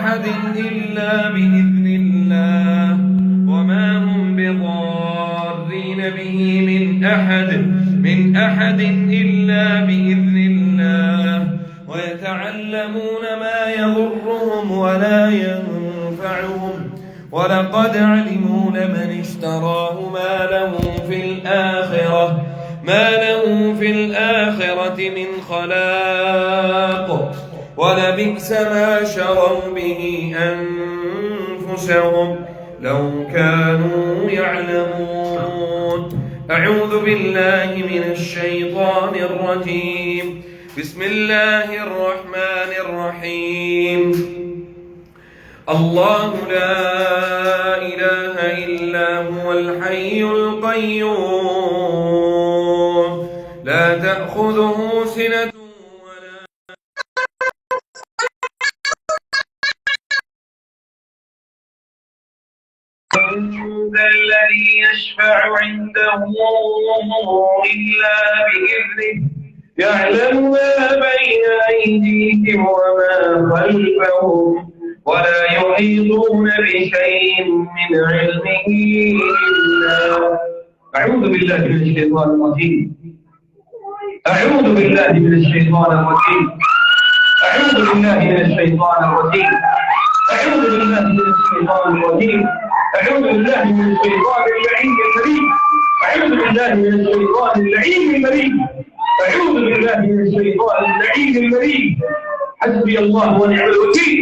أحد إلا بإذن الله وما هم بضارين به من أحد إلا بإذن الله ويتعلمون ما يضرهم ولا ينفعهم ولقد علموا لمن اشتراه ما له في الآخرة من خلاق ولبئس ما شروا به أنفسهم لو كانوا يعلمون. أعوذ بالله من الشيطان الرجيم. بسم الله الرحمن الرحيم. الله لا إله إلا هو الحي القيوم لا تأخذه سنة ولا من ذا الذي يشفع عنده إلا بإذنه يعلم ما بين أيديهم وما خلفهم ولا يحيطون بشيء من علمه إلا. أعوذ بالله من الشيطان الرجيم. أعوذ بالله من الشيطان الرجيم. أعوذ بالله من الشيطان الرجيم. أعوذ بالله من الشيطان الرجيم. أعوذ بالله من الشيطان اللعين الكريم. أعوذ بالله من الشيطان اللعين المريم. أعوذ بالله من الشيطان اللعين المريم. حسبي الله ونعم الوكيل.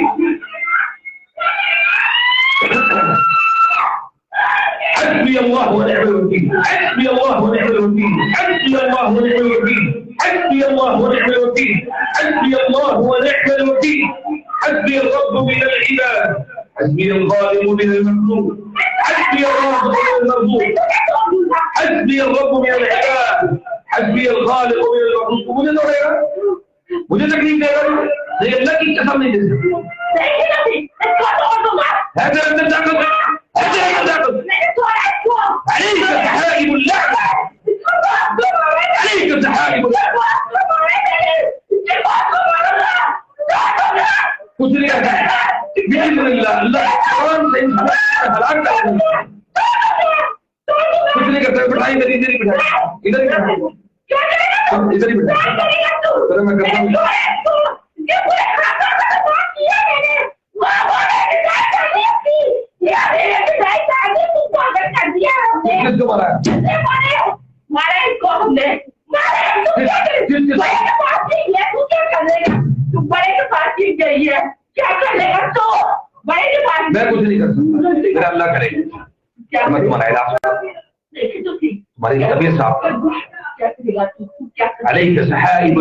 حسبي الله ونعم الوكيل. حسبي الله ونعم الوكيل. حسبي الله ونعم الوكيل. حسبي الله ونعم الوكيل. حسبي الله ونعم الوكيل. حسبي الرب من العباد. حسبي الغالب من المغلوب. حسبي الرب من المرزوق. حسبي الرب من العباد. حسبي الغالب من المغلوب. मुझे तकलीफ देगा तो अल्लाह की कसम नहीं दे सकती है तेरे अंदर ताकत है तेरे अंदर ताकत عليك سحائب اللعنة عليك سحائب اللعنة कुछ नहीं करता है بإذن الله अल्लाह कुरान से हलाक कर कुछ नहीं करता बिठाई इधर ही बिठाई इधर ही बिठाई इधर ही बिठाई तेरा मैं करता हूँ किसको मारा है? मारा इसको हमने तू क्या करेगा? तू बड़े के पास चीज गई है क्या करेगा तो बड़े के पास मैं कुछ नहीं कर सकता मेरा अल्लाह करेगा क्या मैं तुम्हारा इलाज तुम्हारी तबीयत साफ عليك سحائب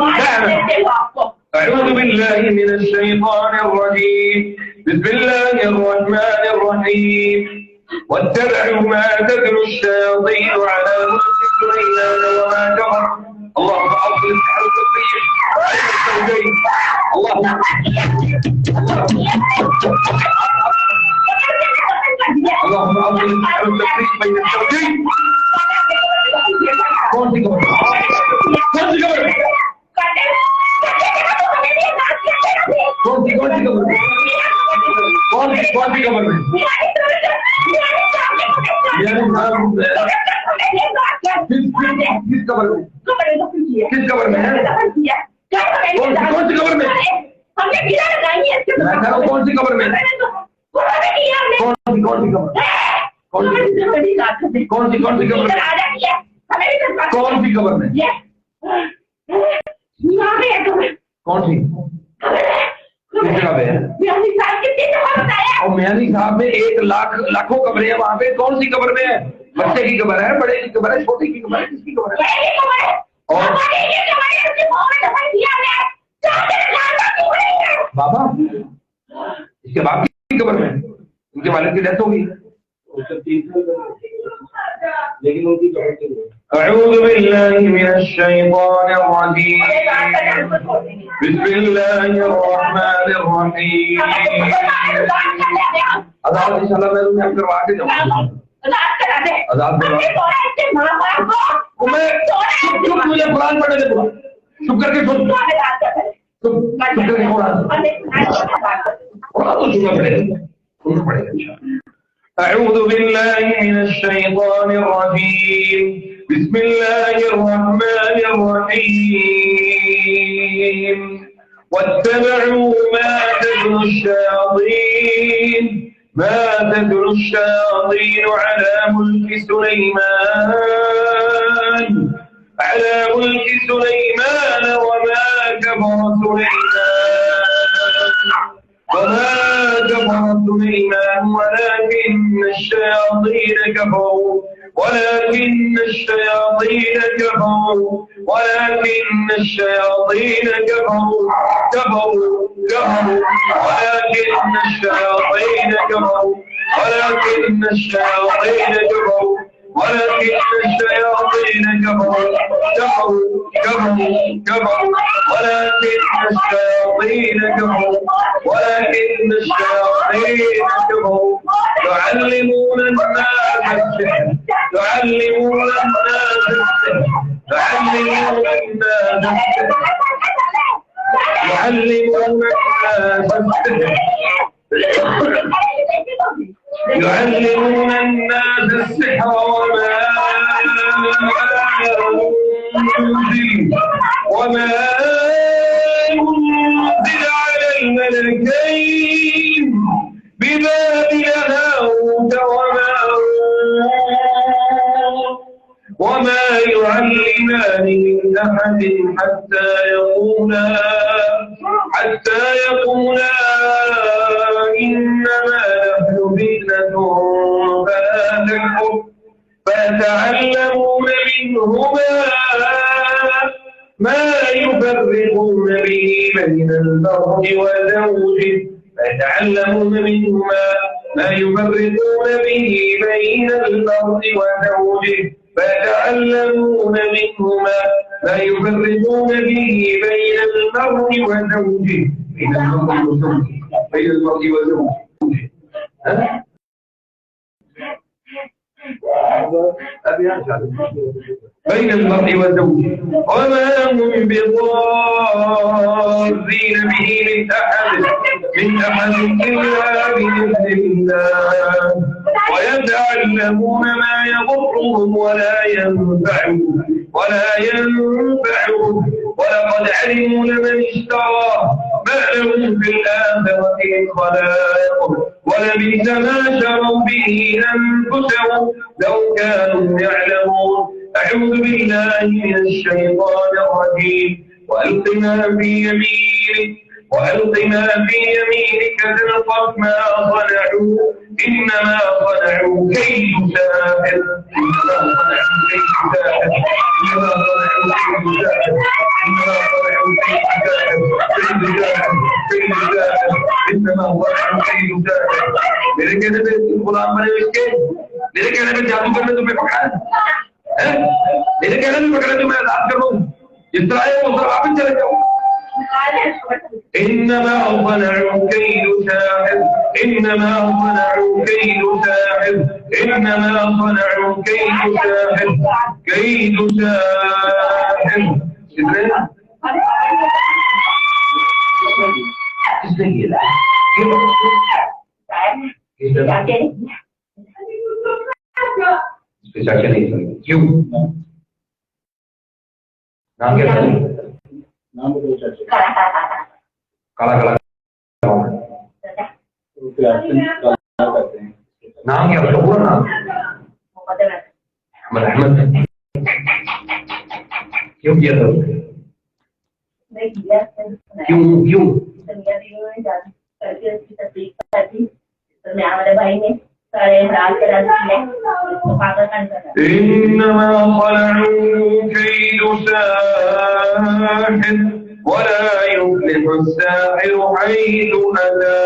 أعوذ بالله من الشيطان الرجيم. بسم الله الرحمن الرحيم. واتبعوا ما تتلو الشياطين على ملك سليمان وما كفر. اللهم أفضل السحر التطبيق على الزوجين. اللهم أفضل السحر التطبيق بين الزوجين. कौन सी खबर कौन सी खबर कौन सी खबर कौन सी खबर में किस खबर में किस खबर में है कौन सी खबर में हमने गिरा लगाई है कौन सी खबर में कौन सी खबर कौन सी खबर कौन सी खबर में कौन सी किस जगह पे है और मियानी साहब में 1 लाख लाखों कब्रें हैं वहाँ पे कौन सी कब्र में है बच्चे की कब्र है बड़े की कब्र है छोटे की कब्र है किसकी कब्र है और बाबा इसके बाप की कब्र में उनके वालिद की डेथ होगी लेकिन उनकी أعوذ بالله من الشيطان الرجيم. بسم الله الرحمن الرحيم. आजाद इंशाल्लाह मैं तुम्हें करवा के जाऊंगा आजाद मैं चुप मुझे कुरान पढ़ने दे चुप करके सुन चुप करके कुरान أعوذ بالله من الشيطان الرجيم. بسم الله الرحمن الرحيم. واتبعوا ما تتلو الشياطين على ملك سليمان وما كفر سليمان ولكن الشياطين كفروا يعلمون الناس السحر وما أنزل على الملكين ببابل هاروت وما يعلمان من أحد حتى يقولا إنما نحن فتنة فلا تكفر فيتعلمون منهما ما يفرقون به بين المرء وزوجه وما هم بضارين به من أحد إلا بإذن الله ويتعلمون ما يضرهم ولا ينفعهم ولقد علموا لمن اشتراه ما لهم في الآخرة من خلاق ولبئس ما شروا به أنفسهم لو كانوا يعلمون. أعوذ بالله من الشيطان الرجيم. وألق ما في يمينك تلقف ما صنعوا إنما صنعوا كيد ساحر मेरे कहने पे गुलाम बने इसके, मेरे कहने पे जादू करने तुम्हें पकड़ा है, मेरे कहने पे पकड़ा तुम्हें आजाद कर लूं, जिस तरह है वो सब वापस चले जाओ। إنما صنعوا كيد ساحر क्यों नाम क्या था? काला नाम क्या था? पूरा नाम अहमद। क्यों किया था? क्यों भाई ने إنما صنعوا كيد ساحر ولا يفلح الساحر حيث أتى.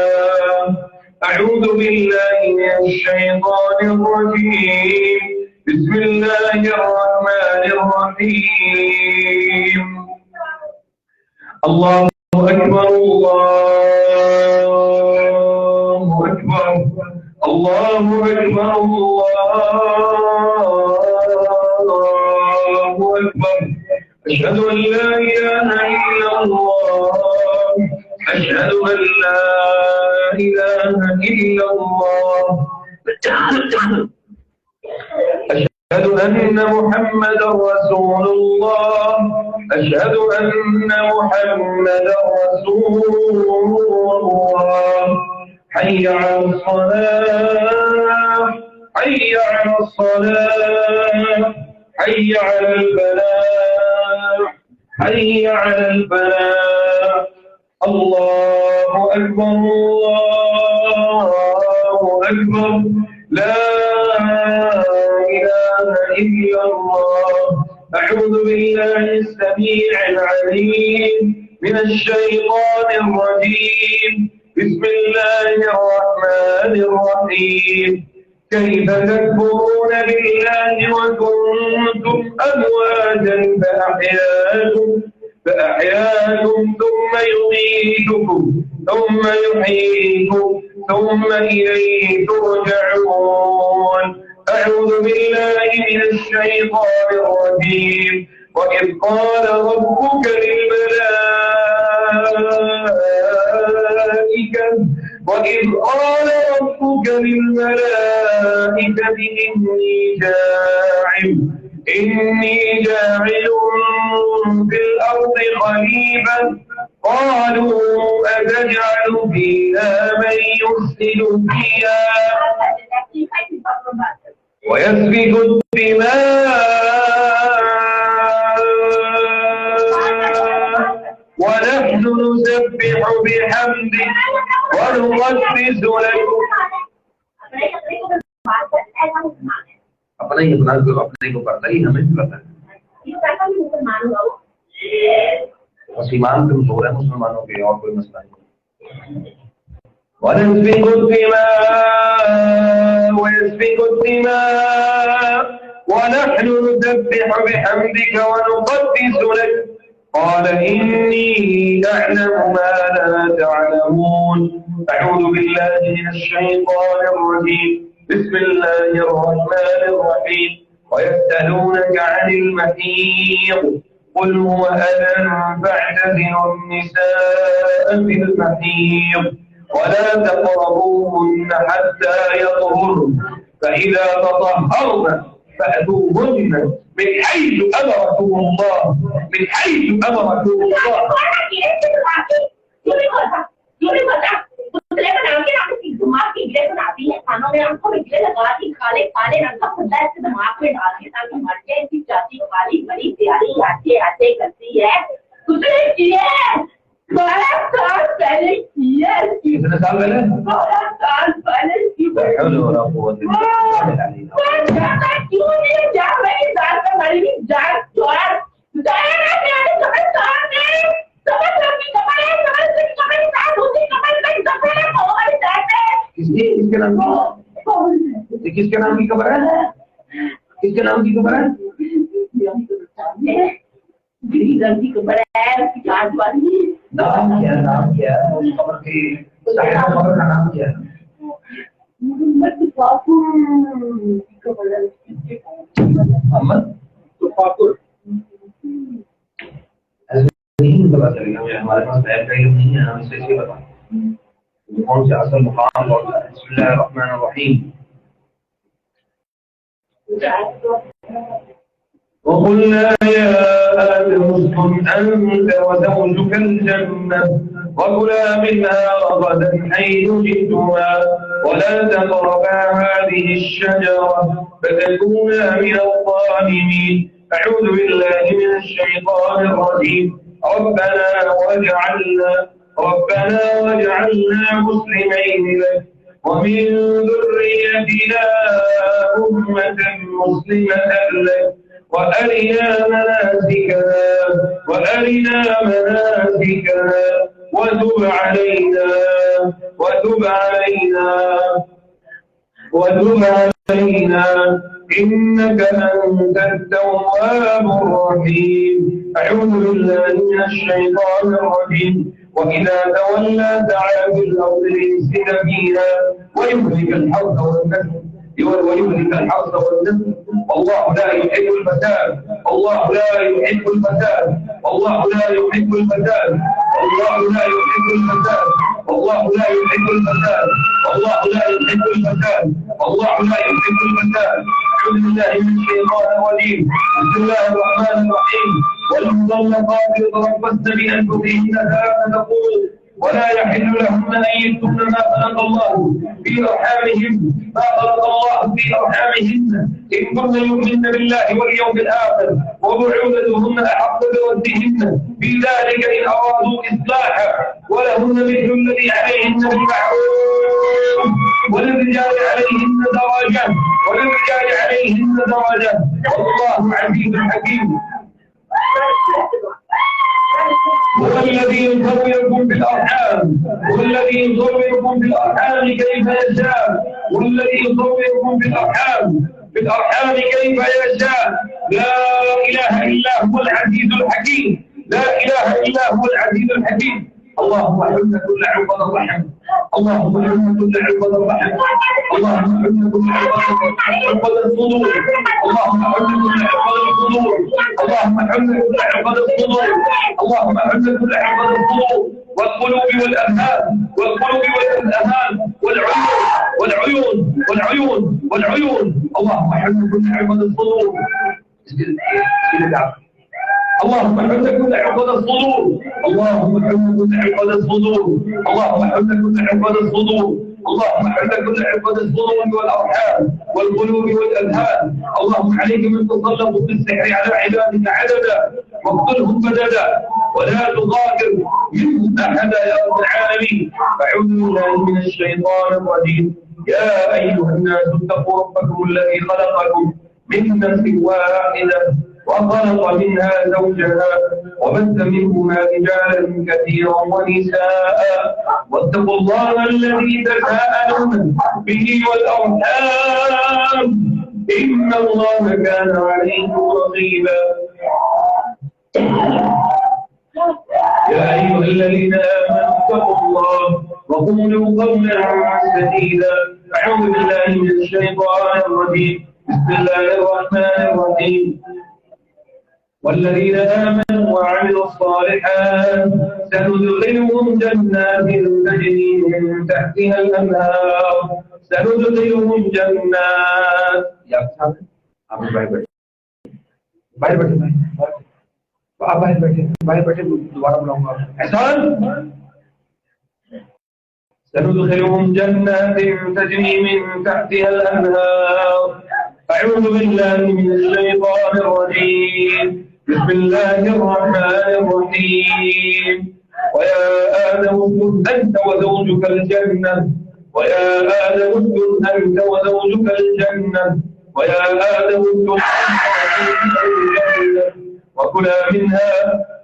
أعوذ بالله من الشيطان الرجيم. بسم الله الرحمن الرحيم. الله أكبر الله أكبر الله أكبر الله أكبر. أشهد أن لا إله إلا الله أشهد أن لا إله إلا الله. أشهد أن محمدا رسول الله. أشهد أن محمدا رسول الله. حي على الصلاة، حي على الصلاة، حي على الفلاح، حي على الفلاح. الله أكبر، الله أكبر، لا إله إلا الله. أعوذ بالله السميع العليم من الشيطان الرجيم. بسم الله الرحمن الرحيم. كيف تكفرون بالله وكنتم أمواتا فأحياكم ثم يميتكم ثم يحييكم ثم إليه ترجعون. أعوذ بالله من الشيطان الرجيم. وإذ قال ربك للملائكة إني جاعل في الأرض خليفة. قالوا أتجعل فيها من يفسد فيها ويسفك الدماء ونحن نسبح بحمدك ونقدس لك. अपना ही अपना अपने को करता ही हमें पता है। बस ईमान कमजोर है मुसलमानों के, और कोई मसला नहीं। ونسفك الدماء ونحن نسبح بحمدك ونقدس لك. قال إني أعلم ما لا تعلمون. أعوذ بالله من الشيطان الرجيم. بسم الله الرحمن الرحيم. ويسألونك عن المحيض قل هو أذى فاعتزلوا النساء في المحيض ولا تقربوهن حتى يطهرن فإذا تطهرن فأتوهن من حيث أمركم الله. من حيث أمركم الله. दिमाग की गिरे बनाती है, खानों में हमको गिरे लगाती, खाले खाले रंग का खुदा इसके दिमाग में डालती है ताकि मर जाए। इसकी चाची काली बड़ी प्यारी आते आते करती है। उसने किए 12 साल पहले किए। कितने साल पहले? 12 साल पहले की। क्यों नहीं जा रही जान का मरी जान चोर जाएगा मेरे समझदार ने समझ लगी कमरे समझ कमरे साथ होती कमरे में कमरे और जाते। किसके नाम की? किसके नाम की खबर है? किसके नाम की खबर है? गरीब की खबर है, उसकी जांच वाली। नाम क्या उस खबर की? खबर का नाम क्या है? मोहम्मद तुफाकुर। नहीं पता चलेगा, हमारे पास बैग का इल्म नहीं है, हम इसे बता कौन से असल मुकाम कौन सा है। बिस्मिल्लाहिर्रहमानिर्रहीम। وقلنا يا آدم اسكن أنت وزوجك الجنة وكلا منها رغدا حيث شئتما ولا تقربا هذه الشجرة فتكونا من الظالمين. أعوذ بالله من الشيطان الرجيم. ربنا واجعلنا مسلمين لك ومن ذريتنا أمة مسلمة لك وأرنا مناسكنا وتب علينا إنك أنت التواب الرحيم. أعوذ بالله من الشيطان الرجيم. وإذا تولى سعى في الأرض ليفسد فيها ويهلك الحرث والنسل والله لا يحب الفساد. والله لا يحب الفساد، والله لا يحب الفساد، والله لا يحب الفساد، والله لا يحب الفساد. أعوذ بالله من الشيطان الرجيم. بسم الله الرحمن الرحيم. والمطلقات يتربصن بأنفسهن ثلاثة قروء ولا يحل لهن أن يكتمن ما خلق الله في أرحامهن في أرحامهن إن كن يؤمن بالله واليوم الآخر وبعولتهن أحق بردهن في ذلك إن أرادوا إصلاحا ولهن مثل الذي عليهن بالمعروف وللرجال عليهن درجة والله عزيز حكيم. هو الذي يصوركم في الأرحام كيف يشاء، والذي يصوركم في الأرحام كيف يشاء. لا إله إلا هو العزيز الحكيم، لا إله إلا هو العزيز الحكيم. اللهم حل كل عقد الرحم، اللهم حل كل عقد الرحم، اللهم حل كل عقد الصدور، اللهم حل كل عقد الصدور، اللهم حل كل عقد الصدور، اللهم حل كل عقد الصدور والقلوب والأذهان والعيون. اللهم حل كل عقد الصدور، اللهم حل كل عقد الصدور، اللهم حل كل عقد الصدور، اللهم حل كل عقد الصدور، اللهم حل كل عقد الصدور والأرحام والقلوب والأذهان. اللهم عليك من تسلط بالسحر على عبادك عددا واقتلهم بددا ولا تغادر منهم أحدا يا رب العالمين. أعوذ بالله من الشيطان الرجيم. يا أيها الناس اتقوا ربكم الذي خلقكم من نفس واحدة وخلق منها زوجها وبث منهما رجالا كثيرا ونساء واتقوا الله الذي تساءلون به والأرحام إن الله كان عليكم رقيبا. يا أيها الذين آمنوا اتقوا الله وقولوا قولا سديدا. أعوذ بالله من الشيطان الرجيم. بسم الله الرحمن الرحيم. والذين آمنوا وعملوا الصالحات سندخلهم جنات تجري من تحتها الأنهار سندخلهم جنات سندخلهم جنات تجري من تحتها الأنهار. أعوذ بالله من الشيطان الرجيم. بسم الله الرحمن الرحيم. ويا آدم اسكن أنت وزوجك الجنة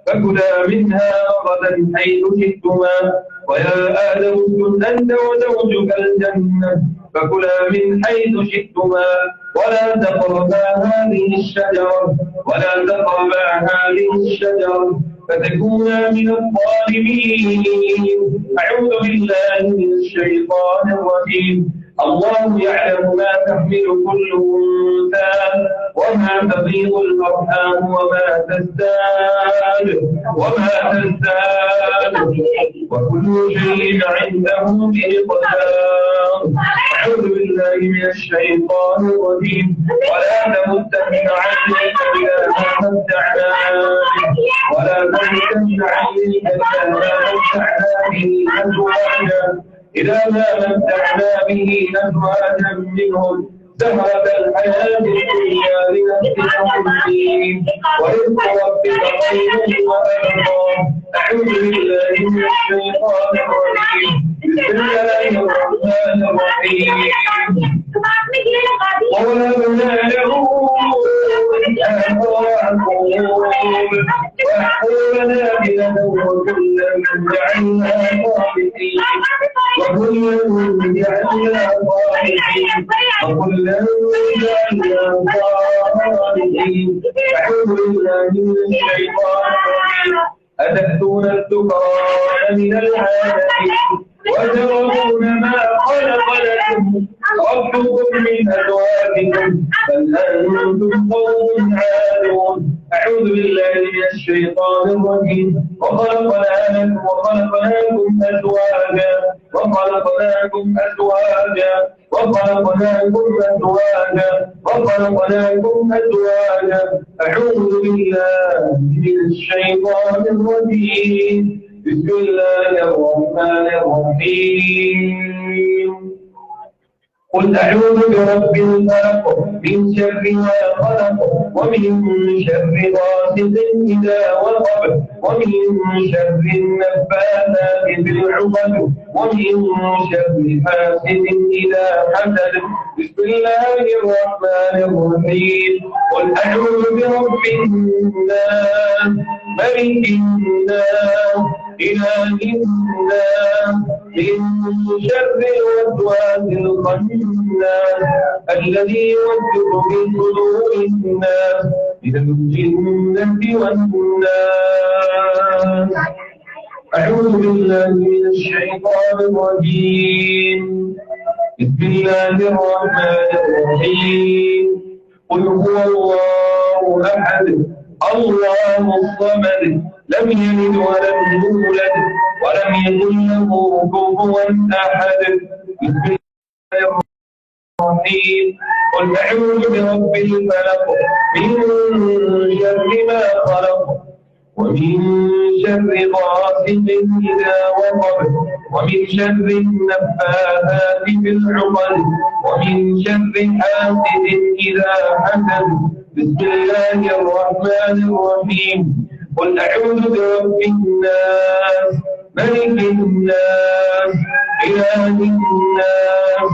فكلا منها رغدا حيث شئتما. ويا آدم اسكن أنت وزوجك الجنة فكلا من حيث شئتما ولا تقربا هذه الشجرة فتكونا من الظالمين. أعوذ بالله من الشيطان الرجيم. الله يعلم ما تحمل كل أنثى وما تغيض الأرحام وما تزداد وكل شيء عنده بمقدار. أعوذ بالله من الشيطان الرجيم. ولا تمدن عينيك إلى ما متعنا به أزواجا منهم زهرة الحياة الدنيا لنفتنهم فيه ورزق ربك خير وأبقى. أعوذ بالله من الشيطان الرجيم. بسم الله الرحمن الرحيم. ووهبنا له وحولنا بيده وكلا جعلنا صالحين أعوذ بالله من الشيطان الرجيم. أتأتون الذكران من العالمين وترون ما خلق لكم ربكم من أزواجكم بل أنتم قوم عادون. أعوذ بالله من الشيطان الرجيم. وخلقناكم أزواجا وخلقناكم أزواجا وخلقناكم أزواجا وخلقناكم أزواجا. أعوذ بالله من الشيطان الرجيم. بسم الله الرحمن الرحيم. قل أعوذ برب الفلق من شر ما خلق ومن شر غاسق إذا وقب ومن شر النفاثات في العقد ومن شر حاسد إذا حسد. بسم الله الرحمن الرحيم. قل أعوذ برب الناس ملك الناس إله الناس من شر الوسواس الخناس الذي يوسوس في صدور الناس من الجنة والناس. أعوذ بالله من الشيطان الرجيم. بسم الله الرحمن الرحيم. قل هو الله أحد الله الصمد لم يلد ولم يولد ولم يكن له كفوا أحد. بسم الله الرحيم. قل أعوذ برب الفلق من شر ما خلق ومن شر غاسق إذا وقب ومن شر النفاثات في العقد ومن شر حاسد إذا حسد. بسم الله الرحمن الرحيم. قل أعوذ برب الناس ملك الناس إله الناس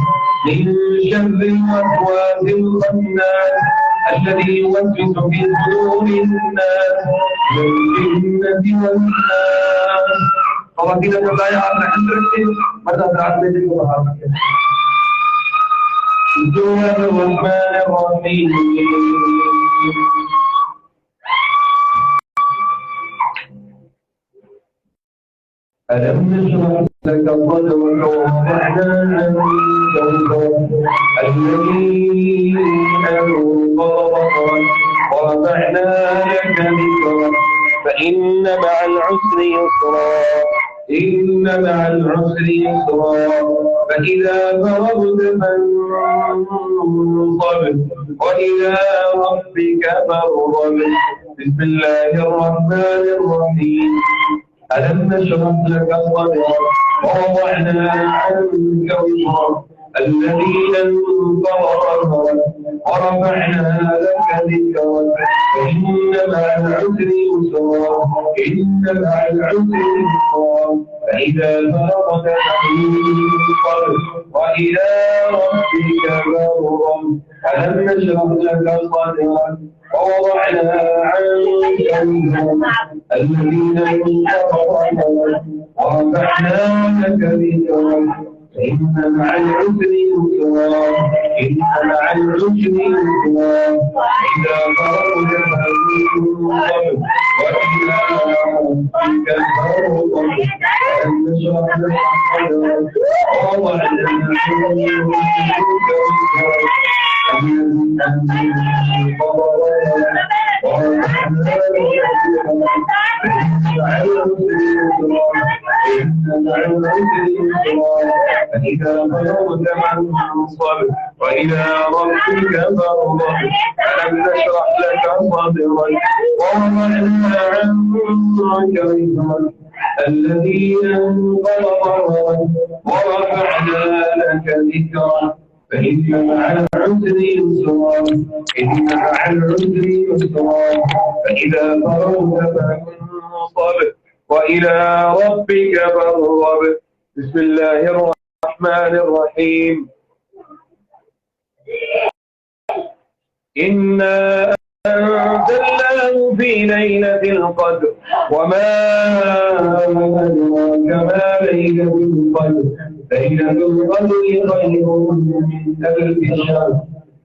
من شر الوسواس الخناس الذي يوسوس في صدور الناس من الجنة والناس. خواتین کا بایا آپ حضرت سے مدد راتنے دن کو بسم الله الرحمن الرحيم. ألم نشرح لك صدرك ووضعنا عنك وزرك الذي أنقض ظهرك ورفعنا لك ذكرك فإن مع العسر يسرا إن مع العسر يسرا فإذا فرغت فانصب وإلى ربك فارغب. بسم الله الرحمن الرحيم. ألم نشرح لك صدرك ووضعنا عنك وزرك الذي أنقض ظهرك ورفعنا لك ذكرك فإن مع العسر يسرا إن مع العسر يسرا فإذا فرغت فانصب وإلى ربك فارغب. ألم نشرح لك صدرك ووضعنا عنك وزرك الذين انقض ظهرك ورفعنا لك ذكرك فإن مع العسر يسرا إن مع العسر يسرا إذا فرغت فانصب وإلى ربك فارغب. ألم نشرح لك صدرك ووضعنا عنك وزرك فإذا فرغت فانصب وإلى ربك فارغب. ألم نشرح لك صدرك ووضعنا عنك وزرك الذي أنقض ظهرك ورفعنا لك ذكرك فإن مع العسر يسرا إن مع العسر يسرا فإذا فرغت فانصب وإلى ربك فارغب. بسم الله الرحمن الرحيم. إنا أنزلناه في ليلة القدر وما أدراك ما ليلة القدر ليلة القدر خير من ألف شهر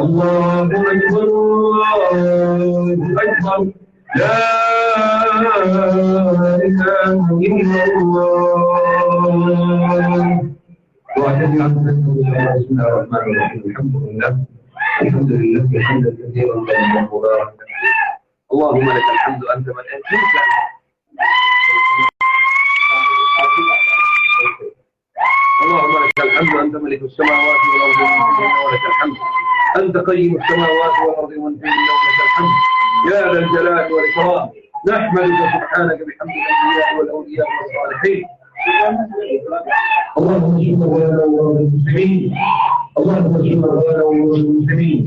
الله أكبر الله أكبر لا إله إلا الله. وأشهد أن محمدا رسول الله. الرحمن الرحيم. الحمد لله حمدا كثيرا طيبا مباركا. اللهم لك الحمد أنت من أنزلت. اللهم لك الحمد أنت ملك السماوات والأرض ومن فيهن ولك الحمد أنت قيم السماوات والأرض ومن فيهن ولك الحمد يا ذا الجلال والإكرام. نحمدك سبحانك بحمد الأنبياء والأولياء والصالحين. اللهم اشف مرضانا ومرضى المسلمين. اللهم اشف مرضانا ومرضى المسلمين.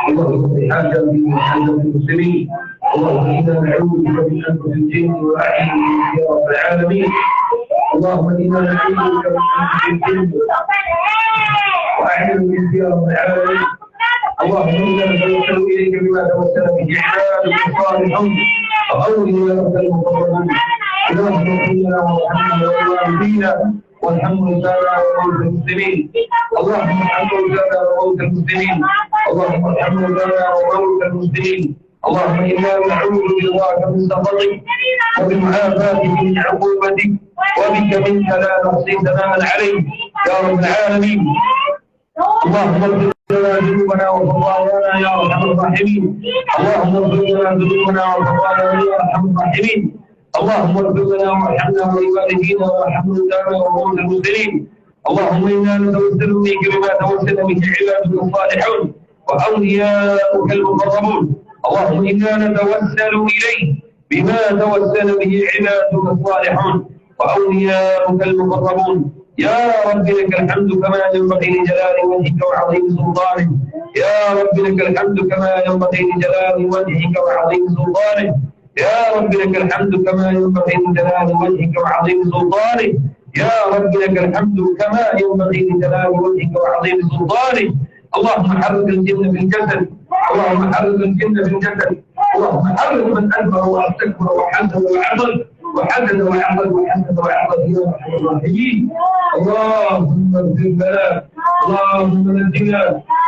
اللهم اصلح حاجتنا وحاجة المسلمين. اللهم انا نعوذ بك من انف الجن واعين يا رب العالمين. اللهم انا نعوذ بك من انف الجن واعين يا رب العالمين. اللهم انا نتوسل اليك بما توسل به عبادك الصالحون واولياءك المقربون. اللهم اغفر لنا وارحمنا ووالدينا وارحم موتانا وموتى المسلمين. اللهم ارحم موتانا وموتى المسلمين. اللهم ارحم موتانا وموتى المسلمين. اللهم انا نعوذ برضاك من سخطك وبمعافاتك من عقوبتك وبك منك لا نحصي ثناء عليك يا رب العالمين. اللهم اغفر لنا ذنوبنا وخطايانا يا ارحم الراحمين. اللهم اغفر لنا ذنوبنا وخطايانا يا ارحم الراحمين. اللهم اغفر لنا وارحمنا ولوالدينا وارحم موتانا وموتى المسلمين. اللهم انا نتوسل اليك بما توسل به عبادك الصالحون واولياؤك المقربون. اللهم انا نتوسل اليك بما توسل به عبادك الصالحون واولياؤك المقربون. يا رب لك الحمد كما ينبغي لجلال وجهك وعظيم سلطانك. يا رب لك الحمد كما ينبغي لجلال وجهك وعظيم سلطانك. يا رب لك الحمد كما ينبغي لجلال وجهك وعظيم سلطانك. يا رب لك الحمد كما ينبغي لجلال وجهك وعظيم سلطانك. اللهم حرك الجن في الجسد. اللهم حرك الجن في الجسد. اللهم حرك من أدبر واستكبر وحدد وعضل وحدد وعضل وحدد وعضل يا ارحم الراحمين. اللهم اغفر لنا. اللهم نجنا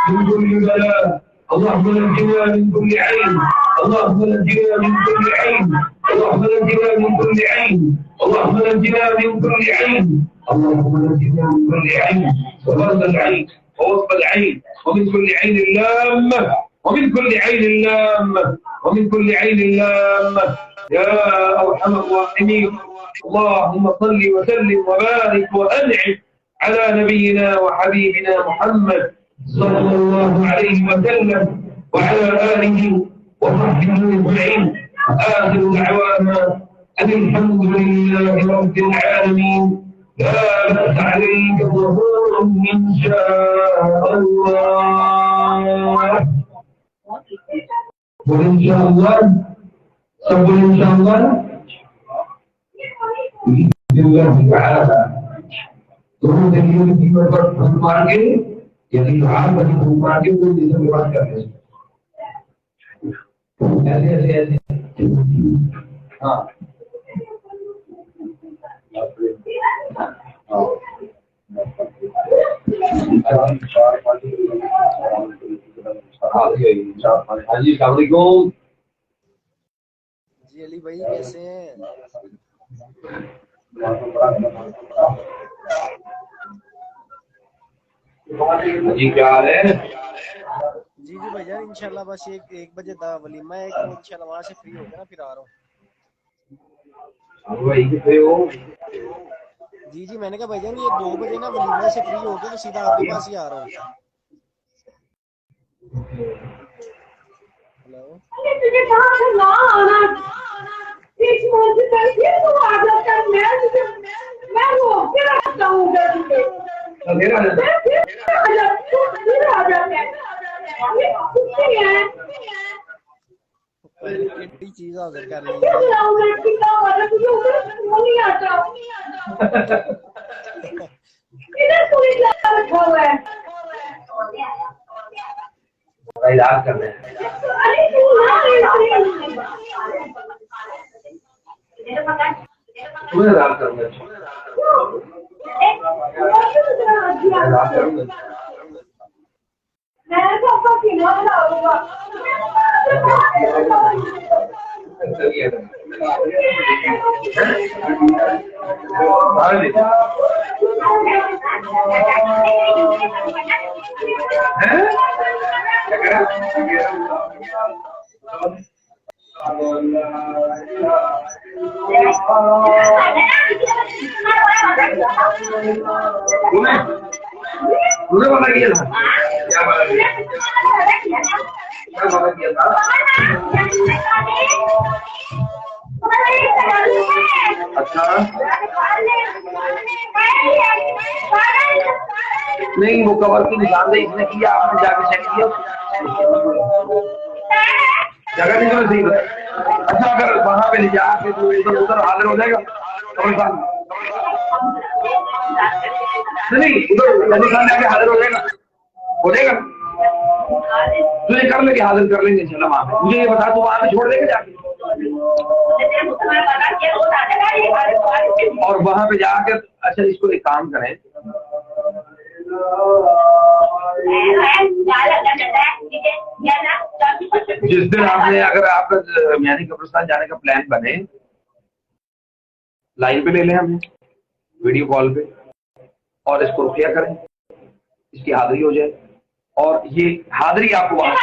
من كل بلاء. اللهم نجنا من كل عين. اللهم نجنا من كل عين. اللهم نجنا من كل عين. اللهم نجنا من كل عين. اللهم نجنا من كل عين وبرد العين ووصف العين ومن كل عين لامة ومن كل عين لامة ومن كل عين لامة يا أرحم الراحمين. اللهم صل وسلم وبارك وأنعم على نبينا وحبيبنا محمد صلى الله عليه وسلم وعلى آله وصحبه أجمعين. آخر دعوانا أن الحمد لله رب العالمين. لا بأس عليك ظهور إن شاء الله. وإن شاء الله سوف إن شاء الله بإذن الله تعالى ظهور دليل في وقت الماركة يعني عامة في الماركة واللي سمعت كذا. जी अली भाई कैसे हैं? जी क्या हाल है? जी भैया इंशाल्लाह बस एक बजे वलीमा है तो इंशाल्लाह वहाँ से फ्री होकर ना फिर आ रहा हूँ। जी मैंने कहा भैया ये 2 बजे ना वलीमा से फ्री होकर तो सीधा आपके पास ही आ रहा हूँ। हेलो चीज हासिल कर ली इलाज कर रहे हैं। तुम्हें इलाज करूंगा। मुझे पता किया था क्या पता किया था अच्छा नहीं वो कवर की निशानदेही इसने किया आपने जाके चेक किया जगह नहीं तो सही अच्छा अगर वहां पे ले जाके तो इधर उधर हाजिर हो जाएगा कब्रिस्तान नहीं उधर कब्रिस्तान जाके हाजिर हो जाएगा तुझे कर लेंगे हाजिर कर लेंगे इंशाल्लाह वहां पे मुझे ये बता तू वहां पे छोड़ देंगे जाके और वहां पे जाकर अच्छा इसको एक काम करें जिस दिन आपने अगर आपका यानी कब्रिस्तान जाने का प्लान बने लाइन पे ले लें हमें वीडियो कॉल पे और इसको रुपया करें इसकी हाजिरी हो जाए और ये हाजिरी आपको वहां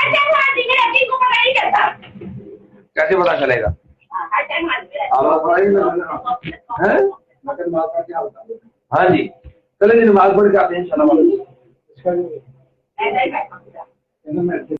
कैसे पता चलेगा हाँ जी चले जी नमाज पढ़ के आते हैं इंशाल्लाह